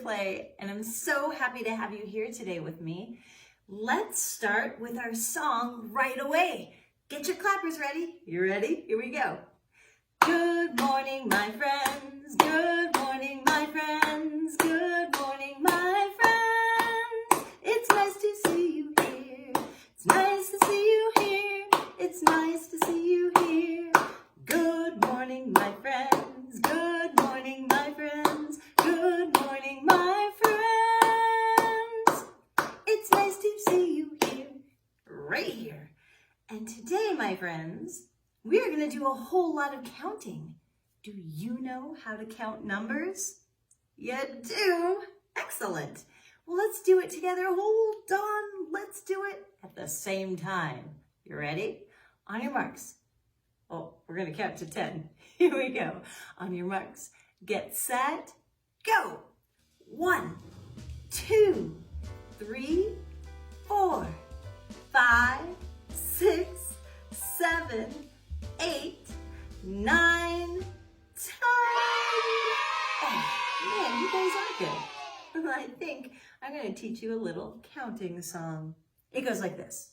Play, and I'm so happy to have you here today with me. Let's start with our song right away. Get your clappers ready. You ready? Here we go. Good morning, my friends. Good morning, my friends. Good morning, my friends. It's nice to see you here. It's nice to see you here. It's nice to see you here. Good morning, my friends. Good morning, my friends. Good morning, my friends. It's nice to see you here, right here. And today, my friends, we are going to do a whole lot of counting. Do you know how to count numbers? You do? Excellent. Well, let's do it together. Hold on. Let's do it at the same time. You ready? On your marks. Oh, we're going to count to 10. Here we go. On your marks. Get set. Go. 1, 2, 3, 4, 5, 6, 7, 8, 9, 10. Oh, man, you guys are good. I think I'm going to teach you a little counting song. It goes like this.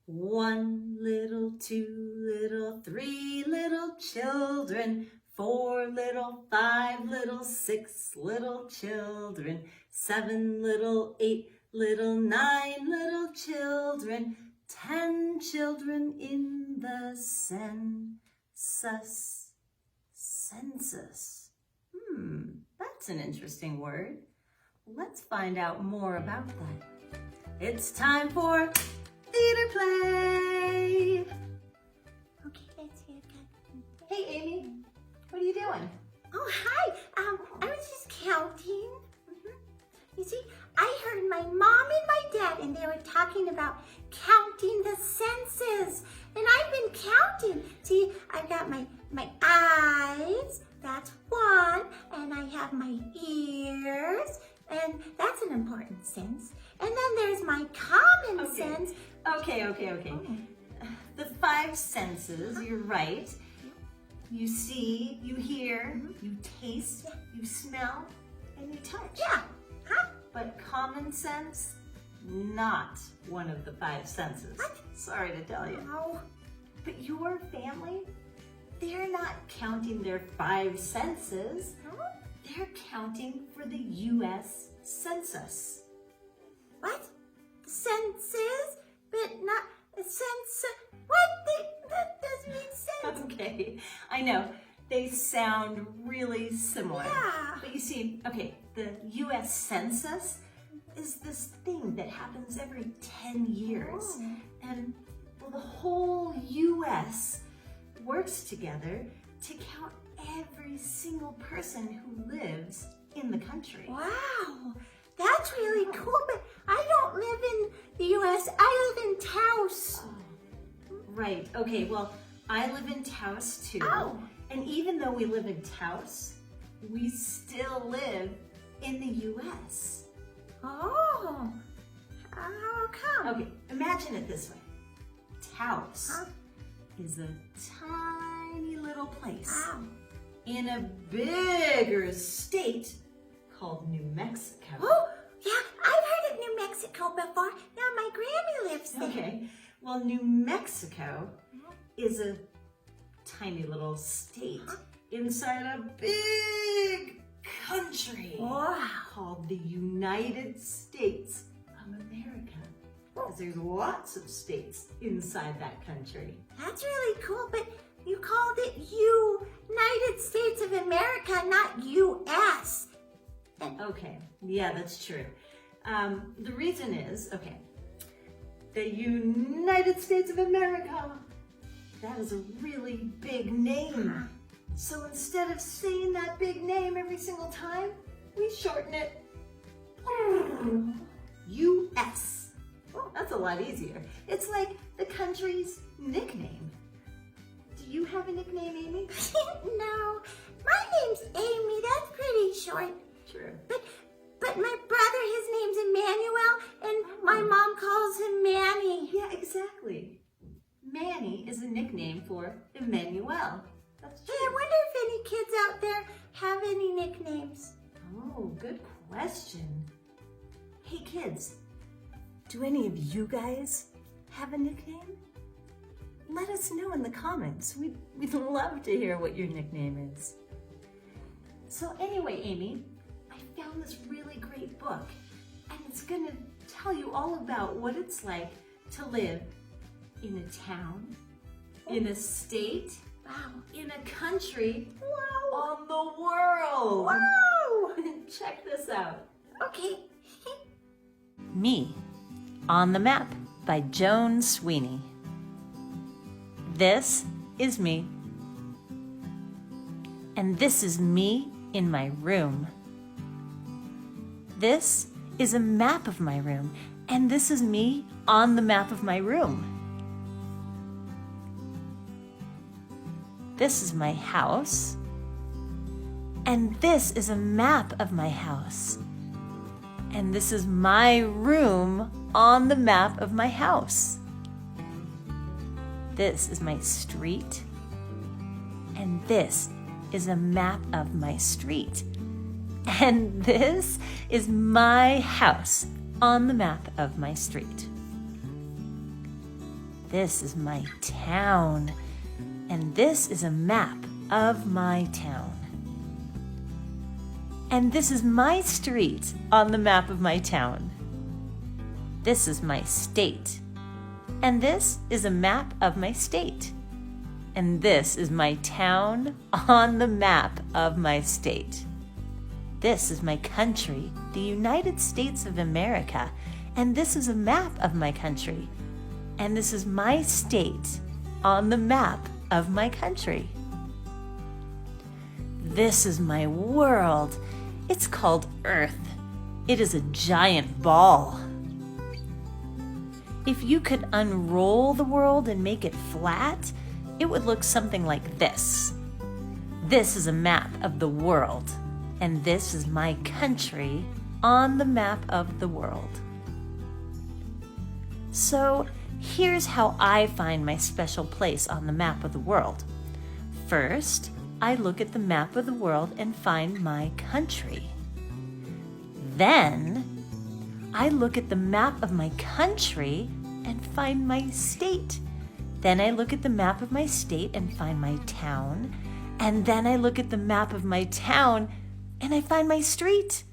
1 little, 2 little, 3 little children, 4 little, 5 little, 6 little children, 7 little, 8 little, 9 little children, 10 children in the census. Census. That's an interesting word. Let's find out more about that. It's time for theater play. Okay, let's hear it. Hey, Amy, what are you doing? Oh, hi. I was just counting. You see, I heard my mom and my dad, and they were talking about counting the census. And I've been counting. See, I've got my eyes, that's 1, and I have my ears, and that's an important sense. And then there's my common sense. Okay. The 5 senses, you're right. You see, you hear, you taste, you smell, and you touch. Yeah. Huh? But common sense, not one of the 5 senses. What? Sorry to tell you. Oh. But your family, they're not counting their 5 senses. Huh? They're counting for the U.S. Census. What? Census? But not a census? What? That doesn't make sense. Okay, I know. They sound really similar. Yeah. But you see, okay, the U.S. Census is this thing that happens every 10 years. Oh. And well, the whole U.S. works together to count every single person who lives in the country. Wow. That's really cool, but I don't live in the U.S. I live in Taos. Right, okay, well, I live in Taos too. Oh. And even though we live in Taos, we still live in the U.S. Oh. How come? Okay, imagine it this way. Taos Huh? is a tiny little place Wow. in a bigger state called New Mexico. Oh, yeah, I've heard of New Mexico before. Now my Grammy lives there. Okay, well, New Mexico is a tiny little state inside a big country Wow. called the United States of America. Because there's lots of states inside that country. That's really cool, but you called it United States of America, not U.S. Okay, yeah, that's true. The reason is, okay, the United States of America, that is a really big name. So instead of saying that big name every single time, we shorten it. U.S. Oh, that's a lot easier. It's like the country's nickname. Do you have a nickname, Amy? No, my name's Amy. That's pretty short. True. But my brother, his name's Emmanuel, and my mom calls him Manny. Yeah, exactly. Manny is a nickname for Emmanuel. That's Hey, I wonder if any kids out there have any nicknames. Oh, good question. Hey kids, do any of you guys have a nickname? Let us know in the comments. We'd love to hear what your nickname is. So anyway, Amy, I found this really great book, and it's going to tell you all about what it's like to live in a town, in a state, in a country, on the world. Wow! Check this out. Okay. Me on the Map by Joan Sweeney. This is me. And this is me in my room. This is a map of my room, and this is me on the map of my room. This is my house, and this is a map of my house. And this is my room on the map of my house. This is my street, and this is a map of my street. And this is my house on the map of my street. This is my town, and this is a map of my town. And this is my street on the map of my town. This is my state, and this is a map of my state. And this is my town on the map of my state. This is my country, the United States of America, and this is a map of my country. And this is my state on the map of my country. This is my world. It's called Earth. It is a giant ball. If you could unroll the world and make it flat, it would look something like this. This is a map of the world, and this is my country on the map of the world. So here's how I find my special place on the map of the world. First, I look at the map of the world and find my country. Then, I look at the map of my country and find my state. Then I look at the map of my state and find my town. And then I look at the map of my town and I find my street.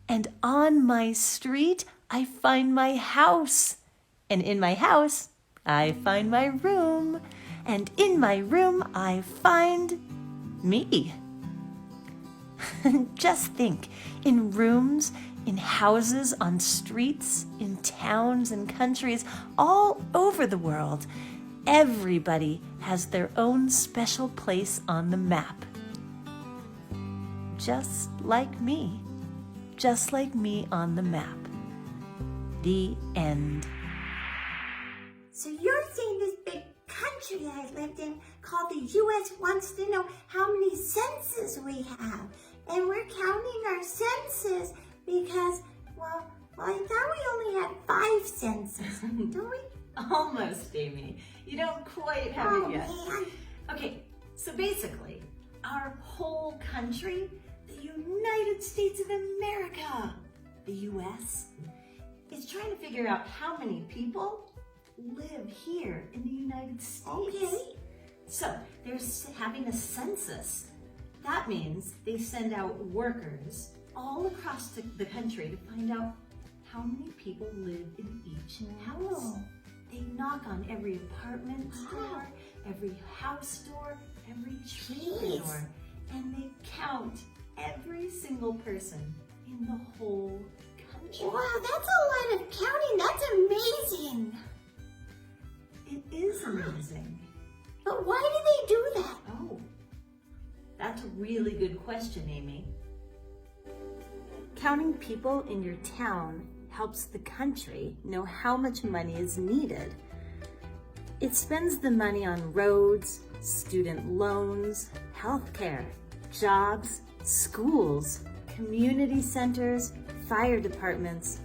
And on my street, I find my house. And in my house, I find my room. And in my room, I find me. Just think, in rooms, in houses, on streets, in towns and countries, all over the world, everybody has their own special place on the map. Just like me on the map. The end. So you're saying this big country I lived in called the U.S. wants to know how many senses we have. And we're counting our senses because, well, I thought we only had 5 senses, don't we? Almost, Amy. You don't quite have it yet. Man. Okay, so basically, our whole country, the United States of America, the U.S., is trying to figure out how many people live here in the United States. Okay. So they're having a census. That means they send out workers all across the country to find out how many people live in each house. They knock on every apartment door, every house door, every tree door, and they count every single person in the whole country. Wow, that's a lot of counting. That's amazing. It is amazing. But why do they do that? Oh, that's a really good question, Amy. Counting people in your town helps the country know how much money is needed. It spends the money on roads, student loans, healthcare, jobs, schools, community centers, fire departments,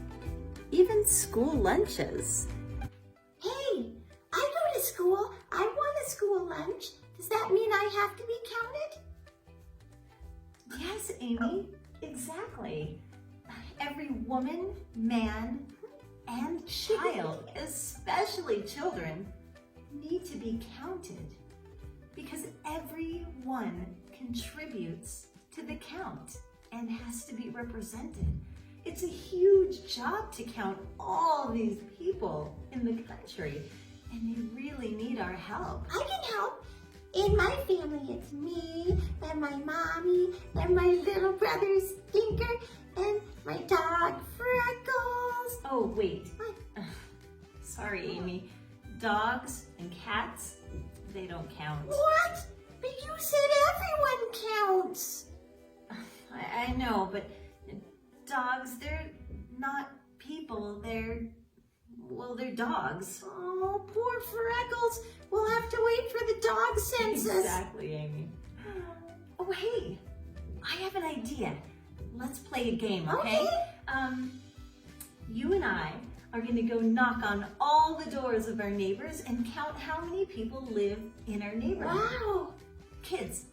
even school lunches. Hey, I go to school. I want a school lunch. Does that mean I have to be counted? Yes, Amy, Exactly. Every woman, man, and child, especially children, need to be counted because everyone contributes to the count and has to be represented. It's a huge job to count all these people in the country, and they really need our help. I can help. In my family, it's me and my mommy and my little brother Stinker and my dog Freckles. Oh, wait. What? Sorry, Amy. Dogs and cats, they don't count. What? But you said everyone counts. I know, but dogs, they're not people. They're dogs. Oh, poor Freckles. We'll have to wait for the dog census. Exactly, Amy. Oh, hey, I have an idea. Let's play a game, okay? You and I are going to go knock on all the doors of our neighbors and count how many people live in our neighborhood. Wow. Kids,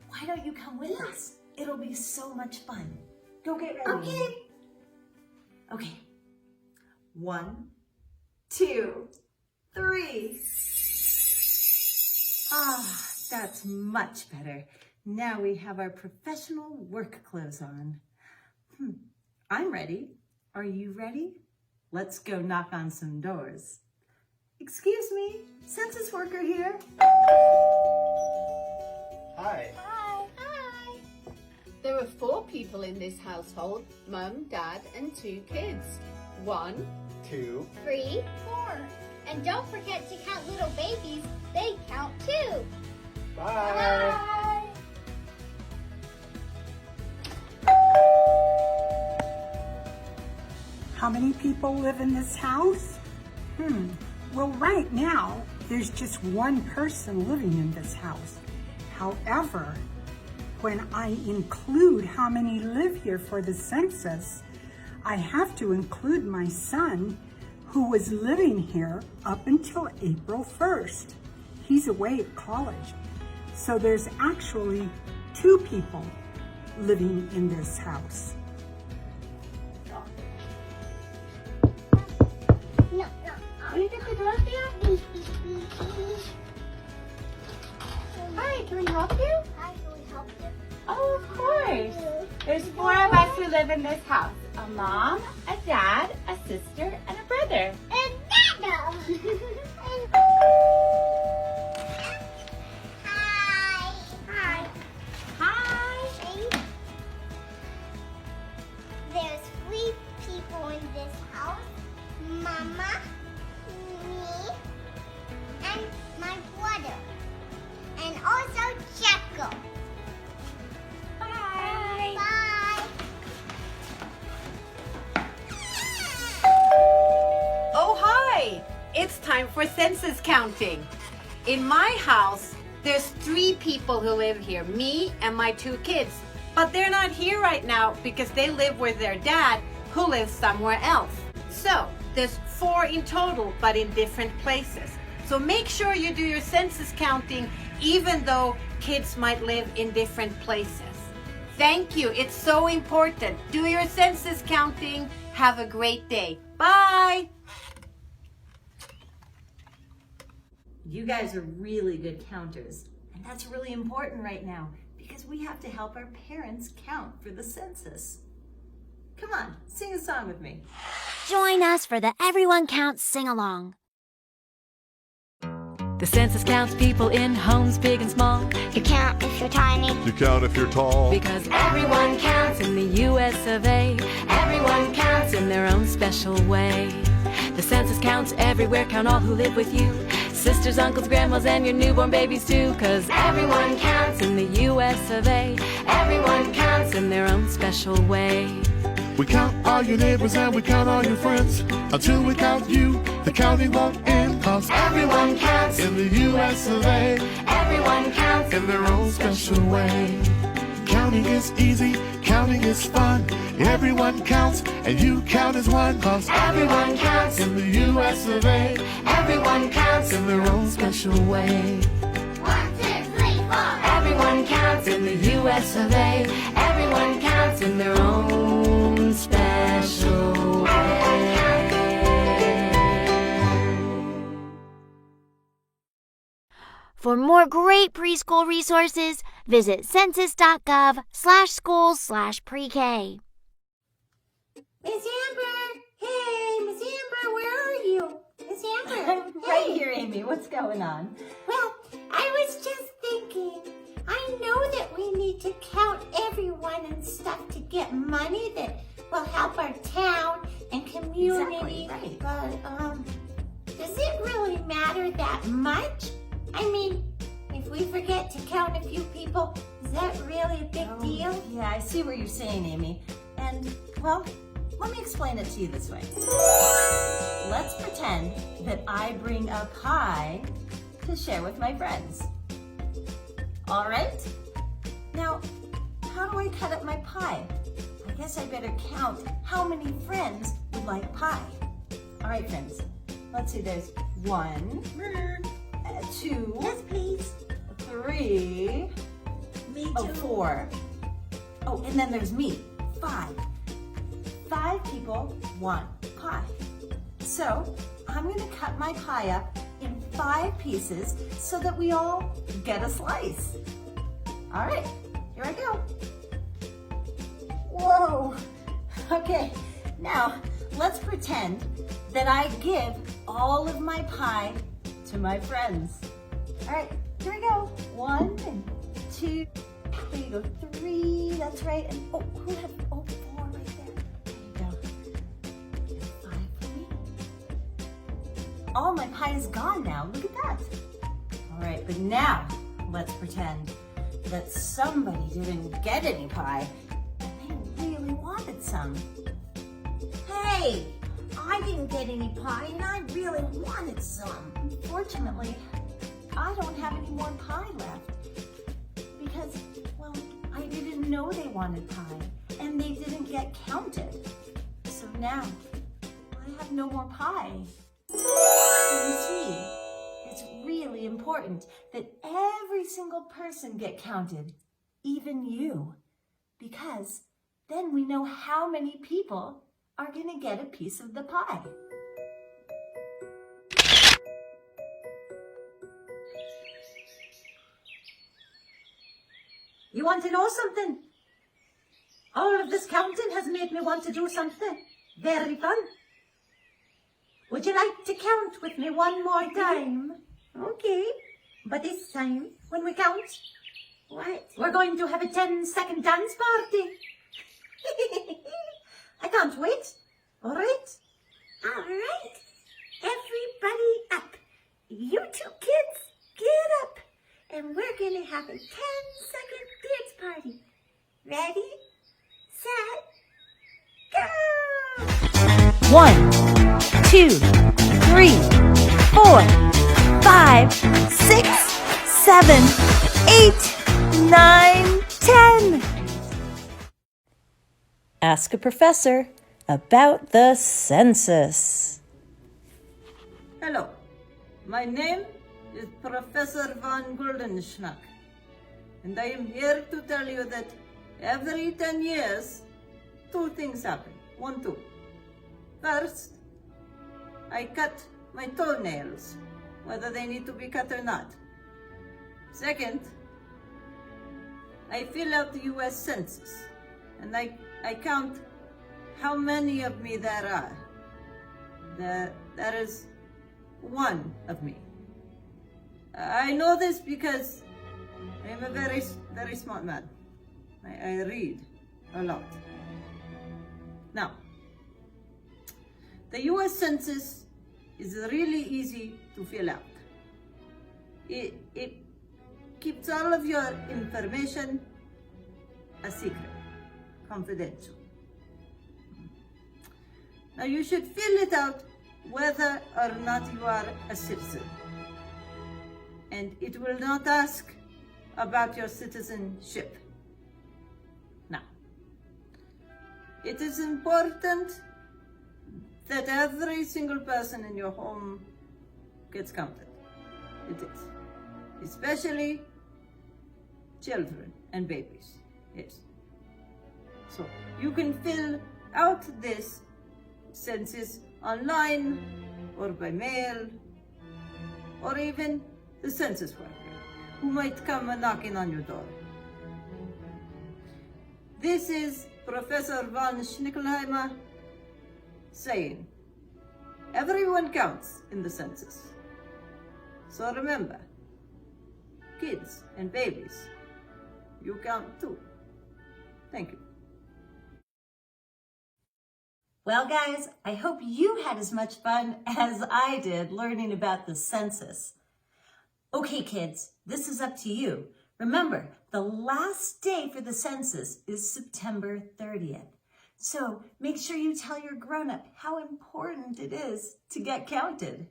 why don't you come with us? It'll be so much fun. Go get ready. Okay. Okay. 1, 2, 3. Ah, that's much better. Now we have our professional work clothes on. I'm ready. Are you ready? Let's go knock on some doors. Excuse me, census worker here. Hi. Hi. Hi. There are 4 people in this household, Mum, Dad, and 2 kids. 1, 2. 3, 4. And don't forget to count little babies. They count too. Bye. How many people live in this house? Well, right now, there's just one person living in this house. However, when I include how many live here for the census, I have to include my son, who was living here up until April 1st. He's away at college. So there's actually 2 people living in this house. No. can we get the door there? Hi, can we help you? Hi, can we help you? Oh, of course. There's 4 of us who live in this house. A mom, a dad, a sister, and a brother. And Dada! Hi! Hi! Hi. There's 3 people in this house. Mama, me, and my brother. And also Jacko. Bye. Bye! Oh, hi! It's time for census counting. In my house, there's 3 people who live here, me and my 2 kids. But they're not here right now because they live with their dad, who lives somewhere else. So, there's 4 in total, but in different places. So make sure you do your census counting, even though kids might live in different places. Thank you. It's so important. Do your census counting. Have a great day. Bye. You guys are really good counters, and that's really important right now because we have to help our parents count for the census. Come on, sing a song with me. Join us for the Everyone Counts Sing-Along. The census counts people in homes big and small, You count if you're tiny. You count if you're tall. because everyone counts in the US of A. Everyone counts in their own special way. The census counts everywhere, count all who live with you. Sisters, uncles, grandmas, and your newborn babies too. 'Cause everyone counts in the US of A. Everyone counts in their own special way. We count all your neighbors and we count all your friends. Until we count you, the counting won't end. 'Cause everyone counts in the US of A. Everyone counts In their own special way. Counting is easy, counting is fun. Everyone counts and you count as one. 'Cause Everyone counts in the US of A. Everyone counts In their own special way. 1, 2, 3, 4. Everyone counts in the US of A. Everyone counts in their own special way. For more great preschool resources, visit census.gov/schools/pre-K. Miss Amber! Hey, Miss Amber, where are you? Miss Amber! Right here, Amy. What's going on? Well, I was just thinking, I know that we need to count everyone and stuff to get money that will help our town and community. Exactly, right. But, does it really matter that much? I mean, if we forget to count a few people, is that really a big deal? Yeah, I see what you're saying, Amy. And, well, let me explain it to you this way. Let's pretend that I bring a pie to share with my friends. All right? Now, how do I cut up my pie? I guess I better count how many friends would like pie. All right, friends. Let's see, there's 1, 2, Yes, please. 3, Me too. 4. Oh, and then there's me, 5. 5 people want pie. So I'm gonna cut my pie up in 5 pieces so that we all get a slice. All right, here I go. Whoa. Okay, now let's pretend that I give all of my pie to my friends. All right, here we go. 1 and 2. There you go. 3. That's right. And oh, who had 4 right there? There you go. And 5 for me. All my pie is gone now. Look at that. All right, but now let's pretend that somebody didn't get any pie and they really wanted some. Hey, I didn't get any pie and I really wanted some. Unfortunately, I don't have any more pie left because, well, I didn't know they wanted pie and they didn't get counted. So now I have no more pie. So you see, it's really important that every single person get counted, even you, because then we know how many people are going to get a piece of the pie. You want to know something? All of this counting has made me want to do something very fun. Would you like to count with me one more time? Okay. But this time, when we count, What? we're going to have a 10-second dance party. I can't wait. All right? All right. Everybody up. You 2 kids, get up. And we're going to have a 10-second dance party. Ready, set, go! 1, 2, 3, 4, 5, 6, 7, 8, 9, 10. Ask a professor about the census. Hello, my name is Professor von Guldenschnack, and I am here to tell you that every 10 years, 2 things happen. 1, 2. First, I cut my toenails, whether they need to be cut or not. Second, I fill out the U.S. Census, and I count how many of me there are. There is 1 of me. I know this because I am a very, very smart man. I read a lot. Now, the U.S. Census is really easy to fill out. It keeps all of your information a secret, confidential. Now, you should fill it out whether or not you are a citizen. And it will not ask about your citizenship. Now, it is important that every single person in your home gets counted. It is. Especially children and babies. Yes. So you can fill out this census online or by mail, or even the census worker who might come knocking on your door. This is Professor von Schnickelheimer saying, everyone counts in the census. So remember, kids and babies, you count too. Thank you. Well, guys, I hope you had as much fun as I did learning about the census. Okay, kids, this is up to you. Remember, the last day for the census is September 30th. So make sure you tell your grown-up how important it is to get counted.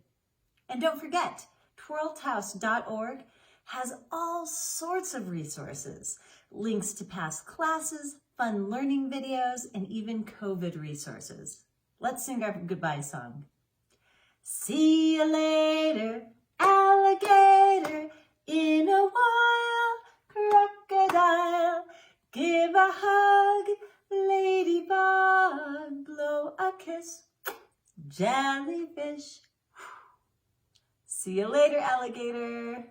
And don't forget, twirlthouse.org has all sorts of resources, links to past classes, fun learning videos, and even COVID resources. Let's sing our goodbye song. See you later, alligator, in a while, crocodile, give a hug, ladybug, blow a kiss, jellyfish. See you later, alligator.